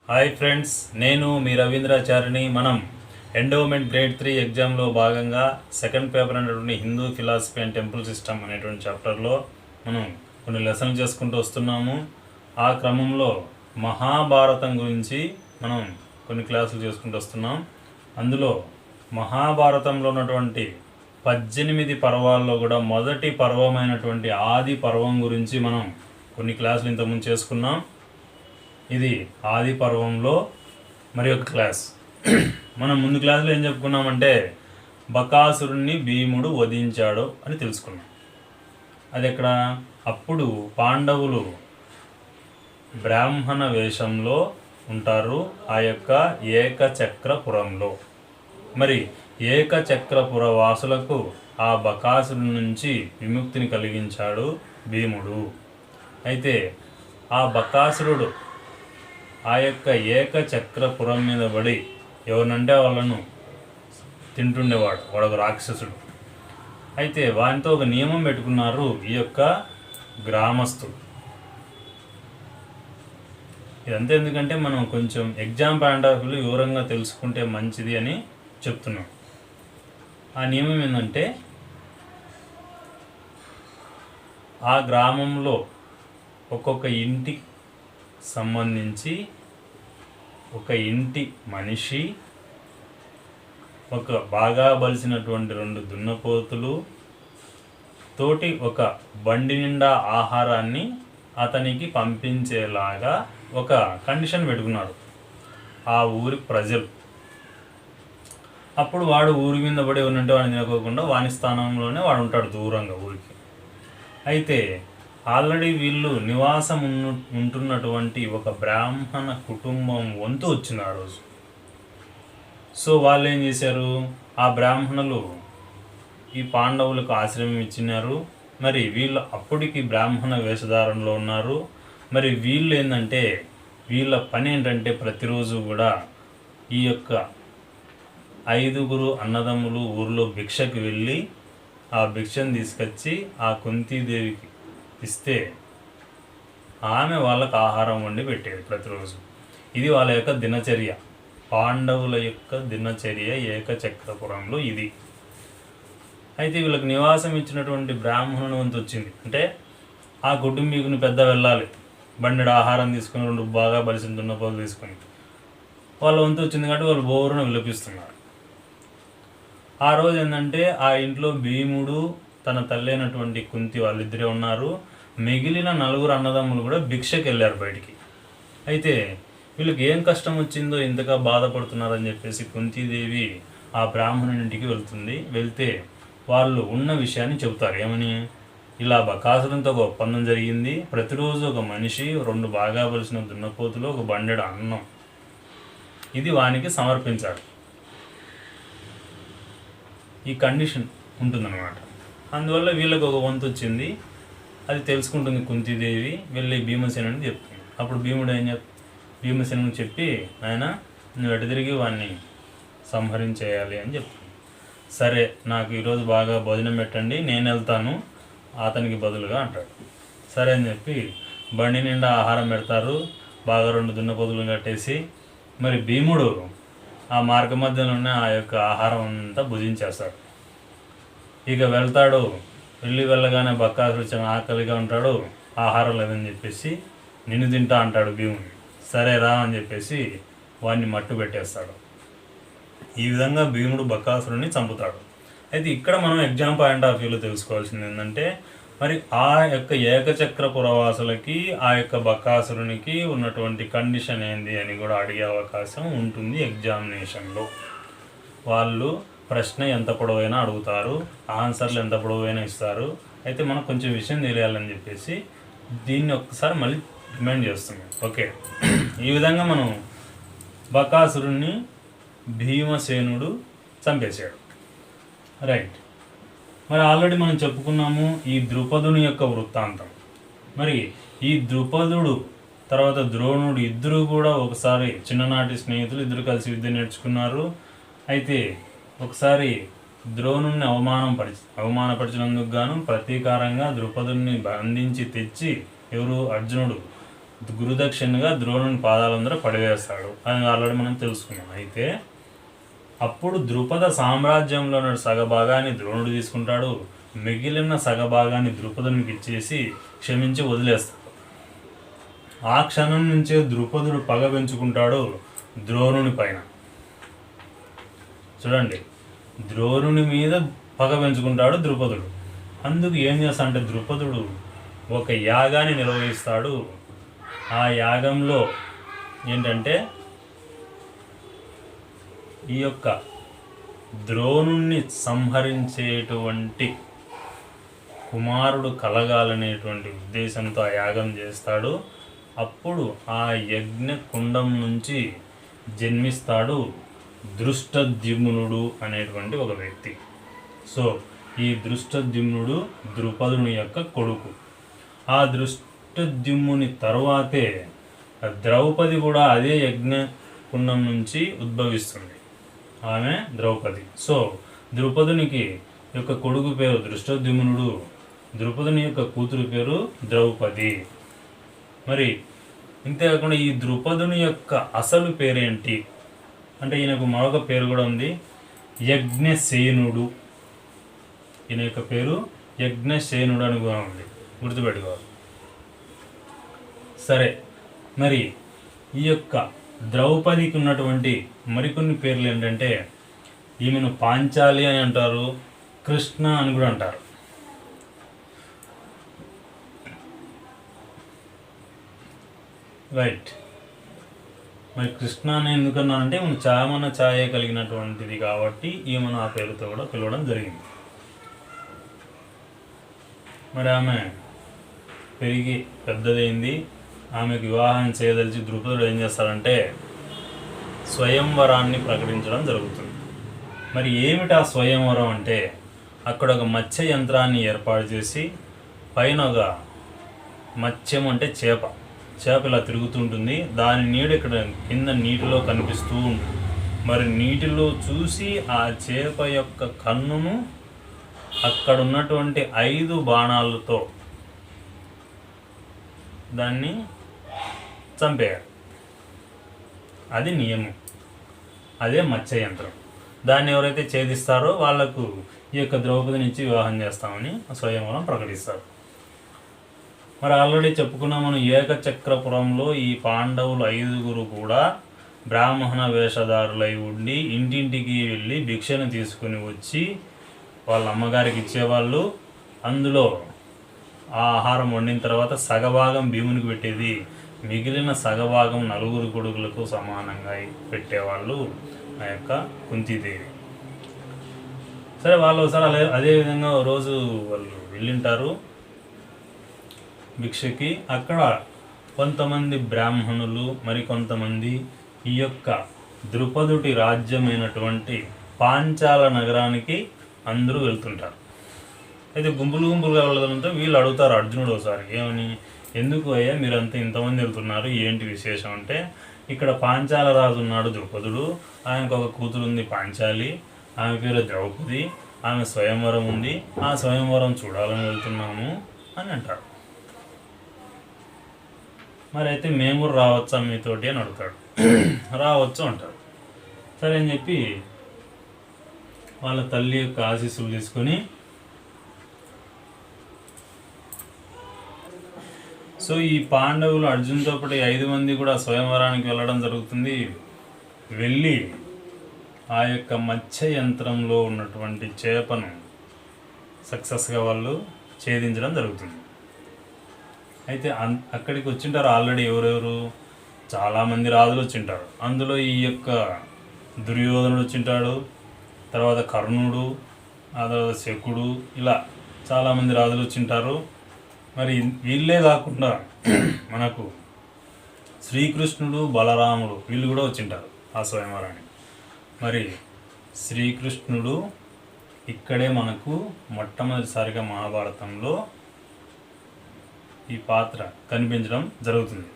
Hi friends, నేను మీ రవీంద్రాచారిని. మనం endowment grade 3 ఎగ్జామ్లో భాగంగా సెకండ్ పేపర్ అనేటువంటి Hindu philosophy and temple system అనేటువంటి చాప్టర్లో మనం కొన్ని లెసన్లు చేసుకుంటూ వస్తున్నాము. ఆ క్రమంలో మహాభారతం గురించి మనం కొన్ని క్లాసులు చేసుకుంటూ వస్తున్నాం. అందులో మహాభారతంలో ఉన్నటువంటి 18 పర్వాల్లో కూడా మొదటి పర్వమైనటువంటి ఆది పర్వం గురించి మనం కొన్ని క్లాసులు ఇంతకుముందు చేసుకున్నాం. ఇది ఆది పర్వంలో మరి ఒక క్లాస్. మనం ముందు క్లాసులో ఏం చెప్పుకున్నామంటే బకాసురుణ్ణి భీముడు వధించాడు అని తెలుసుకున్నాం. అది ఎక్కడ? అప్పుడు పాండవులు బ్రాహ్మణ వేషంలో ఉంటారు ఆ యొక్క ఏకచక్రపురంలో. మరి ఏకచక్రపుర వాసులకు ఆ బకాసురుడి నుంచి విముక్తిని కలిగించాడు భీముడు. అయితే ఆ బకాసురుడు ఆ యొక్క ఏకచక్రపురం మీద పడి ఎవరినంటే వాళ్ళను తింటుండేవాడు. వాడు ఒక రాక్షసుడు. అయితే వానితో ఒక నియమం పెట్టుకున్నారు ఈ యొక్క గ్రామస్తులు. ఇదంతా ఎందుకంటే మనం కొంచెం ఎగ్జామ్ పాయింట్ ఆఫ్ వ్యూలో వివరంగా తెలుసుకుంటే మంచిది అని చెప్తున్నాం. ఆ నియమం ఏంటంటే ఆ గ్రామంలో ఒక్కొక్క ఇంటికి సంబంధించి ఒక ఇంటి మనిషి, ఒక బాగా బలిసినటువంటి 2 దున్నపోతులు తోటి ఒక బండి నిండా ఆహారాన్ని అతనికి పంపించేలాగా ఒక కండిషన్ పెట్టుకున్నారు ఆ ఊరి ప్రజలు. అప్పుడు వాడు ఊరి మీద పడి ఉన్నట్టు వాడిని తినకోకుండా వాని స్థానంలోనే వాడు ఉంటాడు దూరంగా ఊరికి. అయితే ఆల్రెడీ వీళ్ళు నివాసం ఉంటున్నటువంటి ఒక బ్రాహ్మణ కుటుంబం వంతు వచ్చింది ఆ రోజు. సో వాళ్ళు ఏం చేశారు, ఆ బ్రాహ్మణులు ఈ పాండవులకు ఆశ్రమం ఇచ్చినారు. మరి వీళ్ళు అప్పటికి బ్రాహ్మణ వేషధారణలో ఉన్నారు. మరి వీళ్ళు ఏంటంటే వీళ్ళ పని ఏంటంటే ప్రతిరోజు కూడా ఈ యొక్క 5 అన్నదమ్ములు ఊరిలో భిక్షకు వెళ్ళి ఆ భిక్షను తీసుకొచ్చి ఆ కుంతీదేవికి ఇస్తే ఆమె వాళ్ళకు ఆహారం వండి పెట్టేది ప్రతిరోజు. ఇది వాళ్ళ యొక్క దినచర్య, పాండవుల యొక్క దినచర్య ఏకచక్రపురంలో ఇది. అయితే వీళ్ళకి నివాసం ఇచ్చినటువంటి బ్రాహ్మణుని వంతు వచ్చింది. అంటే ఆ కుటుంబీకుని పెద్ద వెళ్ళాలి, బండెడు ఆహారం తీసుకుని 2 బాగా బలిసిన దున్నపోతులు తీసుకుని వాళ్ళ వంతు వచ్చింది కాబట్టి వాళ్ళు బోరున విలపిస్తున్నారు. ఆ రోజు ఏంటంటే ఆ ఇంట్లో భీముడు తన తల్లి అయినటువంటి కుంతి వాళ్ళిద్దరే ఉన్నారు. మిగిలిన 4 అన్నదమ్ములు కూడా భిక్షకి వెళ్ళారు బయటికి. అయితే వీళ్ళకి ఏం కష్టం వచ్చిందో ఇంతగా బాధపడుతున్నారని చెప్పేసి కుంతీదేవి ఆ బ్రాహ్మణునింటికి వెళ్తుంది. వెళ్తే వాళ్ళు ఉన్న విషయాన్ని చెబుతారు. ఏమని? ఇలా బకాసురంతో ఒక ఒప్పందం జరిగింది. ప్రతిరోజు ఒక మనిషి 2 బాగా బలిసిన దున్నపోతులు ఒక బండెడు అన్నం ఇది వానికి సమర్పించాడు. ఈ కండిషన్ ఉంటుందన్నమాట. అందువల్ల వీళ్ళకి ఒక వంతు వచ్చింది. అది తెలుసుకుంటుంది కుంతీదేవి. వెళ్ళి భీమసేనుని చెప్తుంది. అప్పుడు భీముడు భీమసేనుని చెప్పి, ఆయన నువ్వు ఎటు తిరిగి వాడిని సంహరించేయాలి అని చెప్తుంది. సరే, నాకు ఈరోజు బాగా భోజనం పెట్టండి, నేను వెళ్తాను అతనికి బదులుగా అంటాడు. సరే అని చెప్పి బండి నిండా ఆహారం పెడతారు. బాగా 2 దున్నపోతులు కట్టేసి మరి భీముడు ఆ మార్గ మధ్యలోనే ఆ యొక్క ఆహారం అంతా భుజించేస్తాడు. ఇక వెళ్తాడు. వెళ్ళగానే బక్కాసుడు చాలా ఆకలిగా ఉంటాడు, ఆహారం లేదని చెప్పేసి నిన్ను తింటా అంటాడు భీముడు. సరే రా అని చెప్పేసి వాడిని మట్టు పెట్టేస్తాడు. ఈ విధంగా భీముడు బక్కాసురుడిని చంపుతాడు. అయితే ఇక్కడ మనం ఎగ్జామ్ పాయింట్ ఆఫ్ వ్యూలో తెలుసుకోవాల్సింది ఏంటంటే మరి ఆ యొక్క ఏకచక్ర పురవాసులకి ఆ యొక్క బకాసురునికి ఉన్నటువంటి కండిషన్ ఏంది అని కూడా అడిగే అవకాశం ఉంటుంది ఎగ్జామినేషన్లో. వాళ్ళు ప్రశ్న ఎంత పొడవైనా అడుగుతారు, ఆన్సర్లు ఎంత పొడవైనా ఇస్తారు. అయితే మనకు కొంచెం విషయం తెలియాలని చెప్పేసి దీన్ని ఒక్కసారి మళ్ళీ రిమైండ్ చేస్తున్నాం. ఓకే, ఈ విధంగా మనం బకాసురుణ్ణి భీమసేనుడు చంపేశాడు. రైట్. మరి ఆల్రెడీ మనం చెప్పుకున్నాము ఈ ద్రుపదుని యొక్క వృత్తాంతం. మరి ఈ ద్రుపదుడు తర్వాత ద్రోణుడు ఇద్దరు కూడా ఒకసారి చిన్ననాటి స్నేహితులు, ఇద్దరు కలిసి విద్య నేర్చుకున్నారు. అయితే ఒకసారి ద్రోణుణ్ణి అవమానపరిచినందుకు గాను ప్రతీకారంగా ద్రుపదుని బంధించి తెచ్చి ఎవరు అర్జునుడు గురుదక్షిణగా ద్రోణుని పాదాలందరూ పడివేస్తాడు అని ఆల్రెడీ మనం తెలుసుకున్నాం. అయితే అప్పుడు ద్రుపద సామ్రాజ్యంలో ఉన్న సగభాగాన్ని ద్రోణుడు తీసుకుంటాడు, మిగిలిన సగభాగాన్ని ద్రుపదునికి ఇచ్చేసి క్షమించి వదిలేస్తాడు. ఆ క్షణం నుంచే ద్రుపదుడు పగ పెంచుకుంటాడు ద్రోణుని పైన. చూడండి, ద్రోణుని మీద పగ పెంచుకుంటాడు ద్రుపదుడు. అందుకు ఏం చేస్తాడంటే ద్రుపదుడు ఒక యాగాన్ని నిర్వహిస్తాడు. ఆ యాగంలో ఏంటంటే ఈ యొక్క ద్రోణుణ్ణి సంహరించేటువంటి కుమారుడు కలగాలనేటువంటి ఉద్దేశంతో ఆ యాగం చేస్తాడు. అప్పుడు ఆ యజ్ఞ కుండం నుంచి జన్మిస్తాడు దృష్టద్యుమ్నుడు అనేటువంటి ఒక వ్యక్తి. సో ఈ దృష్టద్యుమ్నుడు ద్రుపదుని యొక్క కొడుకు. ఆ దృష్టద్యుమ్నుని తరువాతే ద్రౌపది కూడా అదే యజ్ఞ కుండం నుంచి ఉద్భవిస్తుంది. ఆమె ద్రౌపది. సో ద్రుపదునికి యొక్క కొడుకు పేరు దృష్టద్యుమ్నుడు, ద్రుపదుని యొక్క కూతురు పేరు ద్రౌపది. మరి ఇంతేకాకుండా ఈ ద్రుపదుని యొక్క అసలు పేరేంటి అంటే ఈయనకు మరొక పేరు కూడా ఉంది, యజ్ఞసేనుడు. ఈయన యొక్క పేరు యజ్ఞసేనుడు అని కూడా ఉంది, గుర్తుపెట్టుకోవాలి. సరే, మరి ఈ యొక్క ద్రౌపదికి ఉన్నటువంటి మరికొన్ని పేర్లు ఏంటంటే ఈమెను పాంచాలి అని అంటారు, కృష్ణ అని కూడా అంటారు. రైట్. మరి కృష్ణ అని ఎందుకన్నానంటే ఈమెను చామన ఛాయ కలిగినటువంటిది కాబట్టి ఈమెను ఆ పేరుతో కూడా పిలవడం జరిగింది. మరి ఆమె పెరిగి పెద్దదైంది. ఆమెకు వివాహం చేయదలిచి ద్రుపదుడు ఏం చేస్తాడంటే స్వయంవరాన్ని ప్రకటించడం జరుగుతుంది. మరి ఏమిటి ఆ స్వయంవరం అంటే అక్కడ ఒక మత్స్య యంత్రాన్ని ఏర్పాటు చేసి పైన ఒక మత్స్యం అంటే చేప ఇలా తిరుగుతుంటుంది. దాని నీడ ఇక్కడ కింద నీటిలో కనిపిస్తూ ఉంటుంది. మరి నీటిలో చూసి ఆ చేప యొక్క కన్నును అక్కడ ఉన్నటువంటి 5 బాణాలతో దాన్ని చంపేయాలి. అది నియమం, అదే మత్స్య యంత్రం. దాన్ని ఎవరైతే ఛేదిస్తారో వాళ్లకు ఈ యొక్క ద్రౌపదిని ఇచ్చి వివాహం చేస్తామని స్వయంవరం ప్రకటిస్తారు. మరి ఆల్రెడీ చెప్పుకున్నాం మనం, ఏకచక్రపురంలో ఈ పాండవులు 5గురు కూడా బ్రాహ్మణ వేషధారులై ఉండి ఇంటింటికి వెళ్ళి భిక్షను తీసుకుని వచ్చి వాళ్ళ అమ్మగారికి ఇచ్చేవాళ్ళు. అందులో ఆ ఆహారం వండిన తర్వాత సగభాగం భీమునికి పెట్టేది, మిగిలిన సగభాగం 4 కొడుకులకు సమానంగా పెట్టేవాళ్ళు ఆ యొక్క కుంతీదేవి. సరే, వాళ్ళు ఒకసారి అదేవిధంగా రోజు వాళ్ళు వెళ్ళింటారు భిక్షకి. అక్కడ కొంతమంది బ్రాహ్మణులు మరికొంతమంది ఈ యొక్క ద్రుపదుడి రాజ్యమైనటువంటి పాంచాల నగరానికి అందరూ వెళ్తుంటారు. అయితే గుంపులుగా వెళ్ళడంతో వీళ్ళు అడుగుతారు అర్జునుడు ఒకసారి, ఏమని, ఎందుకు అయ్యా మీరంతా ఇంతమంది వెళ్తున్నారు, ఏంటి విశేషం అంటే, ఇక్కడ పాంచాల రాజు ఉన్నాడు ద్రుపదుడు, ఆయనకు ఒక కూతురు ఉంది పాంచాలి, ఆమె పేరు ద్రౌపది, ఆమె స్వయంవరం ఉంది, ఆ స్వయంవరం చూడాలని వెళ్తున్నాము అని అంటారు. మరి అయితే మేము కూడా రావచ్చా మీతోటి అని అడుగుతాడు. రావచ్చు అంటారు. సరే అని చెప్పి వాళ్ళ తల్లి యొక్క ఆశీస్సులు తీసుకొని సో ఈ పాండవులు అర్జున్తో పాటు 5 మంది కూడా స్వయంవరానికి వెళ్ళడం జరుగుతుంది. వెళ్ళి ఆ యొక్క మత్స్య యంత్రంలో ఉన్నటువంటి చేపను సక్సెస్గా వాళ్ళు ఛేదించడం జరుగుతుంది. అయితే అక్కడికి వచ్చింటారు ఆల్రెడీ ఎవరెవరు, చాలామంది రాజులు వచ్చింటారు. అందులో ఈ యొక్క దుర్యోధనుడు వచ్చింటాడు, తర్వాత కర్ణుడు, ఆ తర్వాత శకుడు, ఇలా చాలామంది రాజులు వచ్చింటారు. మరి వీళ్ళే కాకుండా మనకు శ్రీకృష్ణుడు, బలరాముడు వీళ్ళు కూడా వచ్చింటారు ఆ స్వయంవరానికి. మరి శ్రీకృష్ణుడు ఇక్కడే మనకు మొట్టమొదటిసారిగా మహాభారతంలో ఈ పాత్ర కనిపించడం జరుగుతుంది.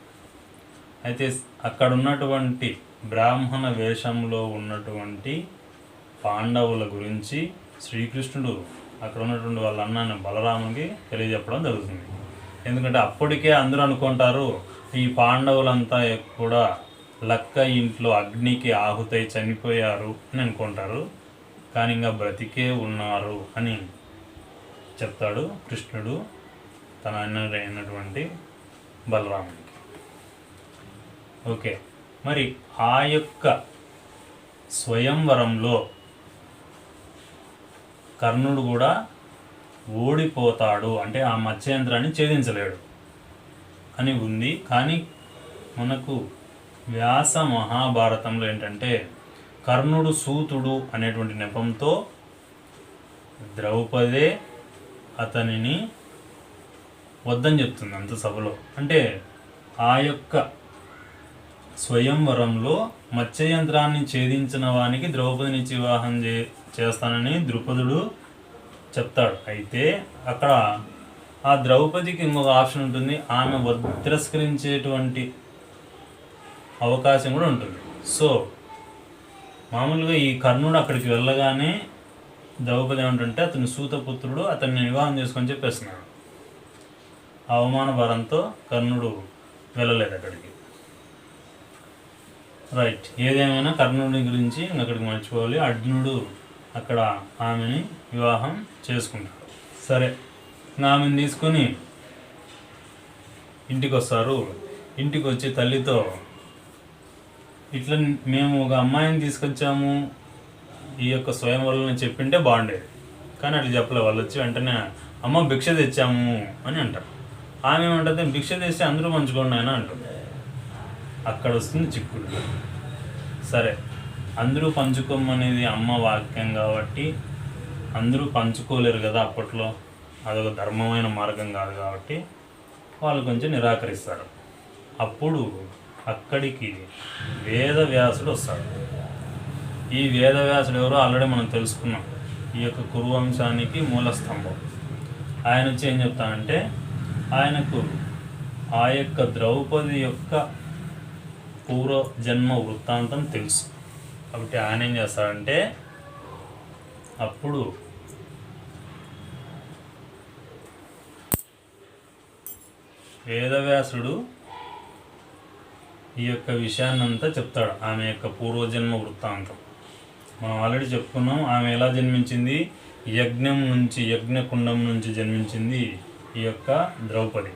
అయితే అక్కడ ఉన్నటువంటి బ్రాహ్మణ వేషంలో ఉన్నటువంటి పాండవుల గురించి శ్రీకృష్ణుడు అక్కడ ఉన్నటువంటి వాళ్ళ అన్నాన్ని బలరామునికి తెలియజెప్పడం జరుగుతుంది. ఎందుకంటే అప్పటికే అందరూ అనుకుంటారు ఈ పాండవులంతా కూడా లక్క ఇంట్లో అగ్నికి ఆహుతై చనిపోయారు అని అనుకుంటారు, కానీ ఇంకా బ్రతికే ఉన్నారు అని చెప్తాడు కృష్ణుడు తన అన్నటువంటి బలరామునికి. ఓకే, మరి ఆ యొక్క స్వయంవరంలో కర్ణుడు కూడా ఓడిపోతాడు, అంటే ఆ మత్స్యయంత్రాన్ని ఛేదించలేడు అని ఉంది. కానీ మనకు వ్యాస మహాభారతంలో ఏంటంటే కర్ణుడు సూతుడు అనేటువంటి నెపంతో ద్రౌపదే అతనిని వద్దని చెప్తుంది అంత సభలో. అంటే ఆ యొక్క స్వయంవరంలో మత్స్యయంత్రాన్ని ఛేదించిన వానికి ద్రౌపదిని వివాహం చేస్తానని ద్రుపదుడు చెప్తాడు. అయితే అక్కడ ఆ ద్రౌపదికి ఇంకొక ఆప్షన్ ఉంటుంది, ఆమె తిరస్కరించేటువంటి అవకాశం కూడా ఉంటుంది. సో మామూలుగా ఈ కర్ణుడు అక్కడికి వెళ్ళగానే ద్రౌపది ఏమంటుంటే అతని సూతపుత్రుడు అతన్ని వివాహం చేసుకొని చెప్పేస్తున్నాడు. అవమాన భారంతో కర్ణుడు వెళ్ళలేదు అక్కడికి. రైట్, ఏదేమైనా కర్ణుడి గురించి అక్కడికి మర్చిపోవాలి. అర్జునుడు అక్కడ ఆమెని వివాహం చేసుకుంటాడు. సరే, ఆమెను తీసుకొని ఇంటికి వస్తారు. ఇంటికి వచ్చి తల్లితో ఇట్లా మేము ఒక అమ్మాయిని తీసుకొచ్చాము ఈ యొక్క స్వయంవరంలో చెప్పింటే బాగుండేది, కానీ అట్లా చెప్పలే. వాళ్ళు వచ్చి వెంటనే అమ్మ భిక్ష తెచ్చాము అని అంటారు. ఆమె ఏమంటుంది, భిక్ష తెస్తే అందరూ పంచుకోండి ఆయన అంటుంది. అక్కడ వస్తుంది చిక్కుడు. సరే, అందరూ పంచుకోమనేది అమ్మ వాక్యం కాబట్టి అందరూ పంచుకోలేరు కదా అప్పట్లో, అదొక ధర్మమైన మార్గం కాదు కాబట్టి వాళ్ళు కొంచెం నిరాకరిస్తారు. అప్పుడు అక్కడికి వేదవ్యాసుడు వస్తాడు. ఈ వేదవ్యాసుడు ఎవరో ఆల్రెడీ మనం తెలుసుకున్నాం, ఈ యొక్క కురువంశానికి మూల స్తంభం. ఆయన వచ్చి ఏం చెప్తానంటే ఆయనకు ఆ యొక్క ద్రౌపది యొక్క పూర్వజన్మ వృత్తాంతం తెలుసు కాబట్టి ఆయన ఏం చేస్తాడంటే అప్పుడు వేదవ్యాసుడు ఈ యొక్క విషయాన్నంతా చెప్తాడు, ఆమె యొక్క పూర్వజన్మ వృత్తాంతం. మనం ఆల్రెడీ చెప్పుకున్నాం ఆమె ఎలా జన్మించింది, యజ్ఞం నుంచి, యజ్ఞకుండం నుంచి జన్మించింది ఈ యొక్క ద్రౌపది.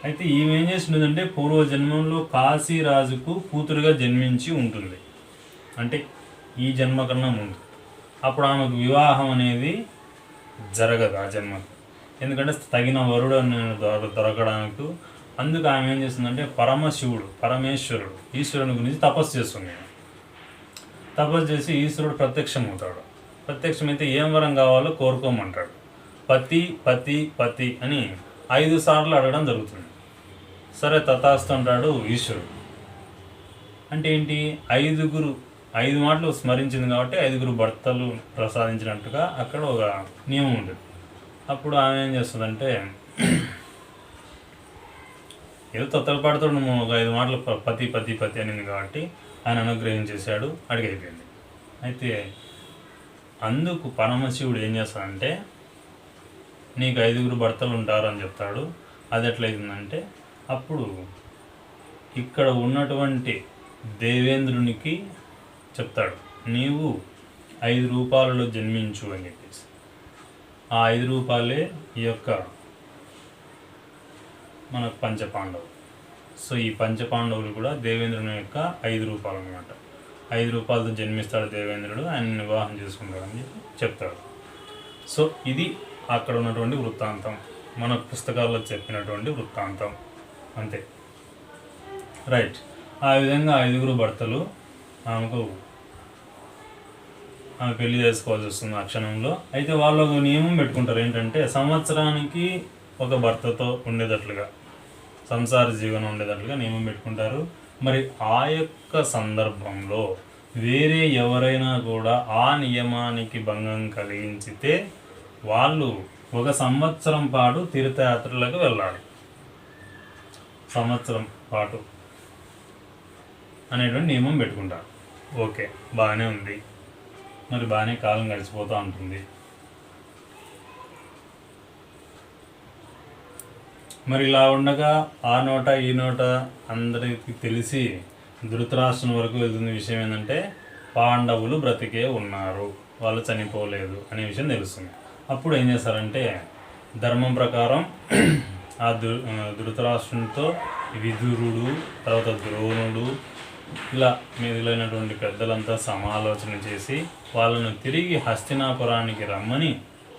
అయితే ఈమె ఏం చేస్తుందంటే పూర్వజన్మంలో కాశీరాజుకు కూతురుగా జన్మించి ఉంటుంది, అంటే ఈ జన్మ కన్నా ముందు. అప్పుడు ఆమెకు వివాహం అనేది జరగదు ఆ జన్మకు, ఎందుకంటే తగిన వరుడు దొరకడానికి. అందుకు ఆమె ఏం చేస్తుందంటే పరమశివుడు, పరమేశ్వరుడు, ఈశ్వరుని గురించి తపస్సు చేస్తుంది. తపస్సు చేసి ఈశ్వరుడు ప్రత్యక్షమవుతాడు. ప్రత్యక్షమైతే ఏం వరం కావాలో కోరుకోమంటాడు. పతి పతి పతి అని 5 సార్లు అడగడం జరుగుతుంది. సరే తథాస్తు అంటాడు ఈశ్వరుడు. అంటే ఏంటి, 5 మాటలు స్మరించింది కాబట్టి 5 భర్తలు ప్రసాదించినట్టుగా అక్కడ ఒక నియమం ఉంటుంది. అప్పుడు ఆమె ఏం చేస్తుందంటే ఏదో తొత్తలపాటుతో ఒక 5 మాటలు పతి పతి పతి అనింది కాబట్టి ఆయన అనుగ్రహించేశాడు, అడిగైపోయింది. అయితే అందుకు పరమశివుడు ఏం చేస్తాడంటే నీకు 5 భర్తలు ఉంటారు అని చెప్తాడు. అది ఎట్లయితుందంటే అప్పుడు ఇక్కడ ఉన్నటువంటి దేవేంద్రునికి చెప్తాడు, నీవు 5 రూపాలలో జన్మించు అని చెప్పేసి. ఆ 5 రూపాలే ఈ యొక్క మన పంచపాండవులు. సో ఈ పంచపాండవులు కూడా దేవేంద్రుని యొక్క 5 రూపాలు అనమాట. 5 రూపాయలతో జన్మిస్తాడు దేవేంద్రుడు, ఆయన వివాహం చేసుకుంటాడని చెప్తాడు. సో ఇది అక్కడ ఉన్నటువంటి వృత్తాంతం, మన పుస్తకాల్లో చెప్పినటువంటి వృత్తాంతం అంతే. రైట్, ఆ విధంగా 5 భర్తలు ఆమెకు ఆమె పెళ్లి చేసుకోవాల్సి వస్తుంది ఆ క్షణంలో. అయితే వాళ్ళు ఒక నియమం పెట్టుకుంటారు, ఏంటంటే సంవత్సరానికి ఒక భర్తతో ఉండేటట్లుగా, సంసార జీవనం ఉండేటట్లుగా నియమం పెట్టుకుంటారు. మరి ఆ యొక్క సందర్భంలో వేరే ఎవరైనా కూడా ఆ నియమానికి భంగం కలిగించితే వాళ్ళు 1 సంవత్సరం పాటు తీర్థయాత్రలకు వెళ్ళాలి. సంవత్సరం పాటు అనేటువంటి నియమం పెట్టుకుంటారు. ఓకే, బాగానే ఉంది. మరి బాగానే కాలం గడిచిపోతూ ఉంటుంది. మరి ఇలా ఉండగా ఆ నోట ఈ నోట అందరికీ తెలిసి ధృతరాష్ట్రం వరకు వెళ్తున్న విషయం ఏంటంటే పాండవులు బ్రతికే ఉన్నారు, వాళ్ళు చనిపోలేదు అనే విషయం తెలుస్తుంది. అప్పుడు ఏం చేస్తారంటే ధర్మం ప్రకారం ఆ ధృతరాష్ట్రంతో విదురుడు, తర్వాత ద్రోణుడు, ఇలా మిగిలినటువంటి పెద్దలంతా సమాలోచన చేసి వాళ్ళను తిరిగి హస్తినాపురానికి రమ్మని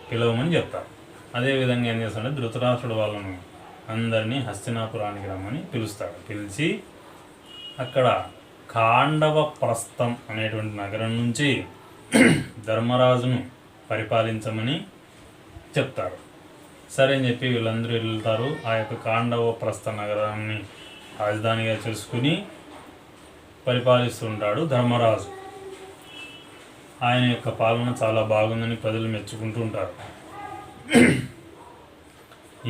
పిలవమని చెప్తారు. అదేవిధంగా ఏం చేస్తాడంటే ధృతరాష్ట్రుడు వాళ్ళను అందరినీ హస్తినాపురానికి రమ్మని పిలుస్తాడు. పిలిచి అక్కడ ఖాండవ ప్రస్థం అనేటువంటి నగరం నుంచి ధర్మరాజును పరిపాలించమని చెప్తారు. సరే అని చెప్పి వీళ్ళందరూ వెళ్తారు. ఆ యొక్క ఖాండవ ప్రస్థ నగరాన్ని రాజధానిగా చేసుకుని పరిపాలిస్తుంటాడు ధర్మరాజు. ఆయన యొక్క పాలన చాలా బాగుందని ప్రజలు మెచ్చుకుంటూ ఉంటారు.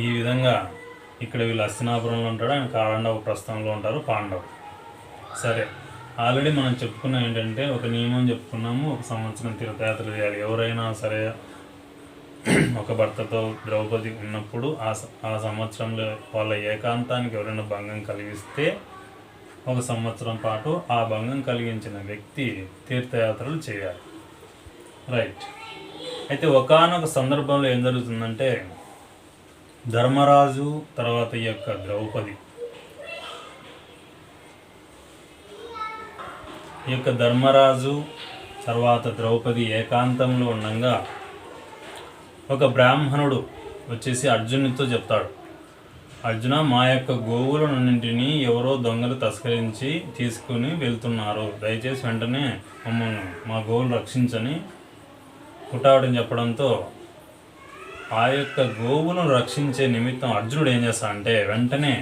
ఈ విధంగా ఇక్కడ వీళ్ళు హస్తినాపురంలో ఉంటాడు, ఆయన ఖాండవ ప్రస్థంలో ఉంటారు పాండవులు. సరే, ఆల్రెడీ మనం చెప్పుకున్నాం ఏంటంటే ఒక నియమం చెప్పుకున్నాము, 1 సంవత్సరం తీర్థయాత్ర చేయాలి. ఎవరైనా సరే ఒక భర్తతో ద్రౌపది ఉన్నప్పుడు ఆ సంవత్సరంలో వాళ్ళ ఏకాంతానికి ఎవరైనా భంగం కలిగిస్తే 1 సంవత్సరం పాటు ఆ భంగం కలిగించిన వ్యక్తి తీర్థయాత్రలు చేయాలి. రైట్. అయితే ఒకానొక సందర్భంలో ఏం జరుగుతుందంటే ధర్మరాజు తర్వాత ఈ యొక్క ద్రౌపది, ఈ యొక్క ధర్మరాజు తర్వాత ద్రౌపది ఏకాంతంలో ఉండగా ఒక బ్రాహ్మణుడు వచ్చేసి అర్జునుడితో చెప్తాడు, అర్జున, మా యొక్క గోవులన్నింటినీ ఎవరో దొంగలు తస్కరించి తీసుకుని వెళ్తున్నారు, దయచేసి వెంటనే మమ్మల్ని మా గోవులు రక్షించని పుట్టావటని చెప్పడంతో ఆ యొక్క గోవులను రక్షించే నిమిత్తం అర్జునుడు ఏం చేస్తా అంటే వెంటనే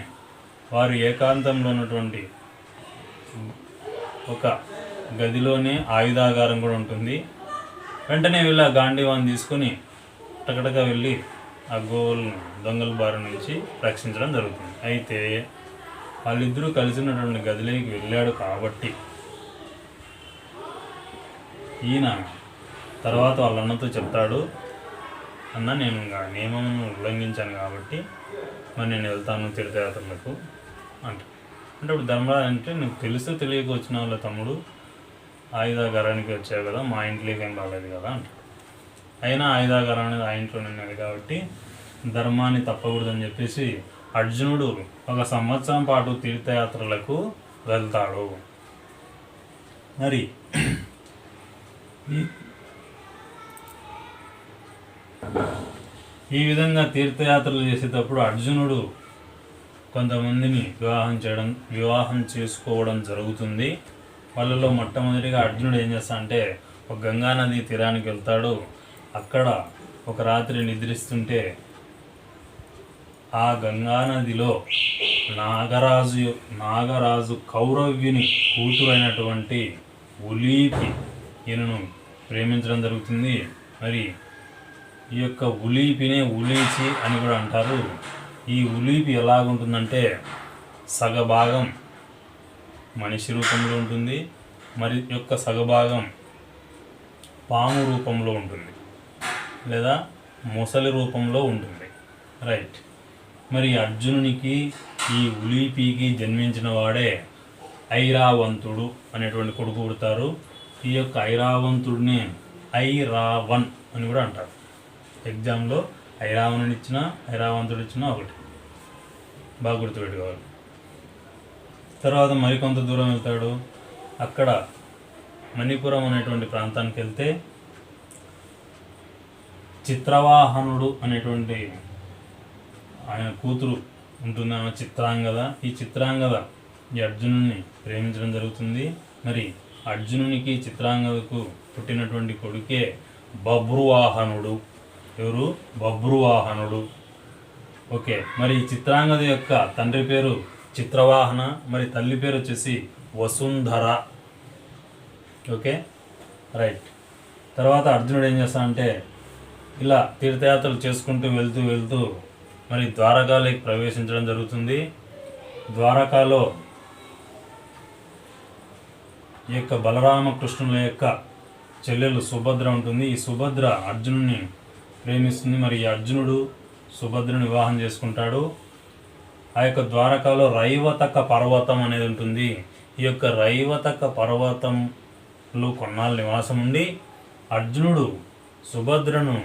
వారు ఏకాంతంలో ఉన్నటువంటి ఒక గదిలోనే ఆయుధాగారం కూడా ఉంటుంది. వెంటనే వెళ్ళి ఆ గాంధీవాన్ని తీసుకొని టకటగా వెళ్ళి ఆ గోవులను దొంగల బారి నుంచి రక్షించడం జరుగుతుంది. అయితే వాళ్ళిద్దరూ కలిసి ఉన్నటువంటి గదిలోకి వెళ్ళాడు కాబట్టి ఈయన తర్వాత వాళ్ళ అన్నతో చెప్తాడు, అన్న, నేను నియమమును ఉల్లంఘించాను కాబట్టి మరి నేను వెళ్తాను తీర్థయాత్రలకు అంటే ఇప్పుడు ధర్మరాజు అంటే నీకు తెలుస్తూ తెలియక వచ్చిన వాళ్ళ తమ్ముడు ఆయుధాగారానికి వచ్చావు కదా, మా ఇంట్లోకి ఏం రాలేదు కదా అంటాడు. అయినా ఆయుధాగారం అనేది ఆ ఇంట్లోనే ఉన్నది కాబట్టి ధర్మాన్ని తప్పకూడదని చెప్పేసి అర్జునుడు 1 సంవత్సరం పాటు తీర్థయాత్రలకు వెళ్తాడు. మరి ఈ విధంగా తీర్థయాత్రలు చేసేటప్పుడు అర్జునుడు కొంతమందిని వివాహం చేసుకోవడం జరుగుతుంది. వాళ్ళలో మొట్టమొదటిగా అర్జునుడు ఏం చేస్తా అంటే ఒక గంగానది తీరానికి వెళ్తాడు. అక్కడ ఒక రాత్రి నిద్రిస్తుంటే ఆ గంగానదిలో నాగరాజు కౌరవ్యుని కూతురైనటువంటి ఉలీపి ఈయనను ప్రేమించడం జరుగుతుంది. మరి ఈ యొక్క ఉలీపినే ఉలీచి అని కూడా అంటారు. ఈ ఉలీపి ఎలాగుంటుందంటే సగభాగం మనిషి రూపంలో ఉంటుంది, మరి యొక్క సగభాగం పాము రూపంలో ఉంటుంది లేదా మొసలి రూపంలో ఉంటుంది. రైట్. మరి అర్జునునికి ఈ ఉలీపికి జన్మించిన వాడే ఐరావంతుడు అనేటువంటి కొడుకు పుడతారు. ఈ యొక్క ఐరావంతుడిని ఐరావన్ అని కూడా అంటారు. ఎగ్జామ్లో ఐరావణుని ఇచ్చినా ఐరావంతుడు ఇచ్చినా ఒకటి, బాగా గుర్తుపెట్టుకోవాలి. తర్వాత మరికొంత దూరం వెళ్తాడు. అక్కడ మణిపురం అనేటువంటి ప్రాంతానికి వెళ్తే చిత్రవాహనుడు అనేటువంటి ఆయన కూతురు ఉంటుంది, ఆమె చిత్రాంగద. ఈ చిత్రాంగద ఈ అర్జునుడిని ప్రేమించడం జరుగుతుంది. మరి అర్జునునికి చిత్రాంగదకు పుట్టినటువంటి కొడుకే బభ్రువాహనుడు. ఎవరు? బభ్రువాహనుడు. ఓకే. మరి ఈ చిత్రాంగద యొక్క తండ్రి పేరు చిత్రవాహన, మరి తల్లి పేరు వచ్చేసి వసుంధర. Okay, right. తర్వాత అర్జునుడు ఏం చేస్తాడంటే ఇలా తీర్థయాత్రలు చేసుకుంటూ వెళ్తూ మరి ద్వారకాలోకి ప్రవేశించడం జరుగుతుంది. ద్వారకాలో ఈ యొక్క బలరామకృష్ణుల యొక్క చెల్లెలు సుభద్ర ఉంటుంది. ఈ సుభద్ర అర్జునుడిని ప్రేమిస్తుంది. మరి ఈ అర్జునుడు సుభద్రను వివాహం చేసుకుంటాడు. ఆ యొక్క ద్వారకాలో రైవతక పర్వతం అనేది ఉంటుంది. ఈ యొక్క రైవతక పర్వతంలో కొన్నాళ్ళు నివాసం ఉండి అర్జునుడు సుభద్రను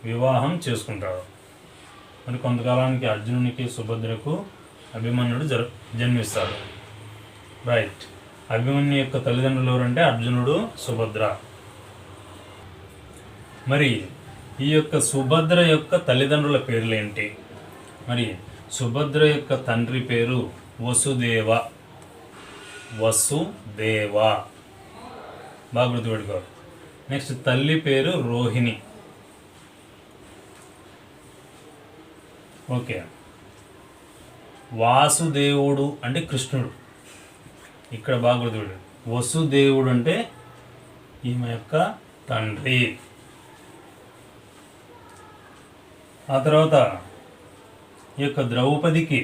వివాహం చేసుకుంటాడు. మరి కొంతకాలానికి అర్జునునికి సుభద్రకు అభిమన్యుడు జన్మిస్తాడు. రైట్. అభిమన్యు యొక్క తల్లిదండ్రులు ఎవరంటే అర్జునుడు, సుభద్ర. మరి ఈ యొక్క సుభద్ర యొక్క తల్లిదండ్రుల పేర్లు ఏంటి? మరి సుభద్ర యొక్క తండ్రి పేరు వసుదేవ. బాగా గుర్తుపెట్టుకోవాలి. నెక్స్ట్ తల్లి పేరు రోహిణి. ఓకే. వాసుదేవుడు అంటే కృష్ణుడు. ఇక్కడ బాగా గుర్తుపెట్టు. వసుదేవుడు అంటే ఈమె యొక్క తండ్రి. ఆ తర్వాత ఈ యొక్క ద్రౌపదికి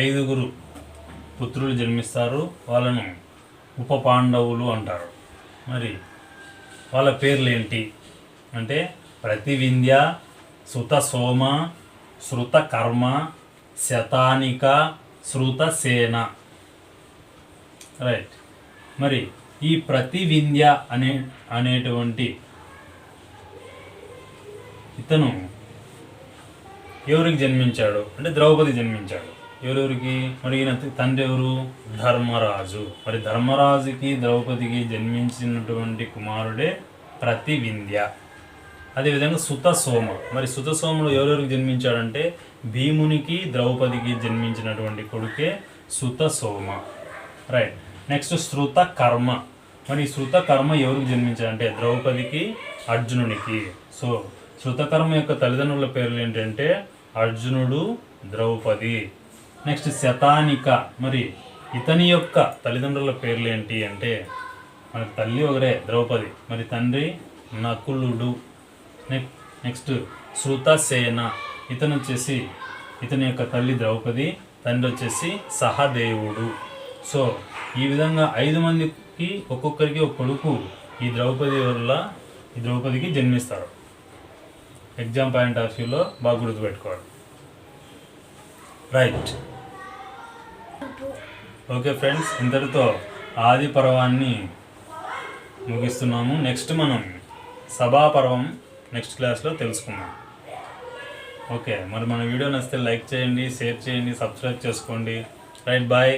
5 పుత్రులు జన్మిస్తారు. వాళ్ళను ఉప పాండవులు అంటారు. మరి వాళ్ళ పేర్లు ఏంటి అంటే ప్రతివింధ్య, సుత సోమ, శృత కర్మ, శతానిక, శృతసేన. రైట్. మరి ఈ ప్రతివింధ్య అనేటువంటి ఇతను ఎవరికి జన్మించాడు అంటే ద్రౌపది జన్మించాడు. ఎవరెవరికి? మరి ఈయన తండ్రి ఎవరు? ధర్మరాజు. మరి ధర్మరాజుకి ద్రౌపదికి జన్మించినటువంటి కుమారుడే ప్రతివింధ్య. అదేవిధంగా సుత సోమ. మరి సుత సోముడు ఎవరెవరికి జన్మించాడంటే భీమునికి ద్రౌపదికి జన్మించినటువంటి కొడుకే సుత సోమ. రైట్. నెక్స్ట్ శృత కర్మ. మరి శృత కర్మ ఎవరికి జన్మించాడంటే ద్రౌపదికి, అర్జునునికి. సో శృతకర్మ యొక్క తల్లిదండ్రుల పేర్లు ఏంటంటే అర్జునుడు, ద్రౌపది. నెక్స్ట్ శతానిక. మరి ఇతని యొక్క తల్లిదండ్రుల పేర్లు ఏంటి అంటే మనకి తల్లి ఒకరే ద్రౌపది, మరి తండ్రి నకులుడు. నెక్స్ట్ శృతసేన. ఇతని యొక్క తల్లి ద్రౌపది, తండ్రి వచ్చేసి సహదేవుడు. సో ఈ విధంగా 5 మందికి ఒక్కొక్కరికి ఒక కొడుకు ఈ ద్రౌపదికి జన్మిస్తారు. ఎగ్జామ్ పాయింట్ ఆఫ్ వ్యూలో బాగా గుర్తుపెట్టుకోవాలి. రైట్. ఓకే ఫ్రెండ్స్, ఇంతటితో ఆది పర్వాన్ని ముగిస్తున్నాము. నెక్స్ట్ మనం సభాపర్వం నెక్స్ట్ క్లాస్లో తెలుసుకుందాం. ఓకే. మరి మన వీడియో నచ్చితే లైక్ చేయండి, షేర్ చేయండి, సబ్స్క్రైబ్ చేసుకోండి. రైట్. బాయ్.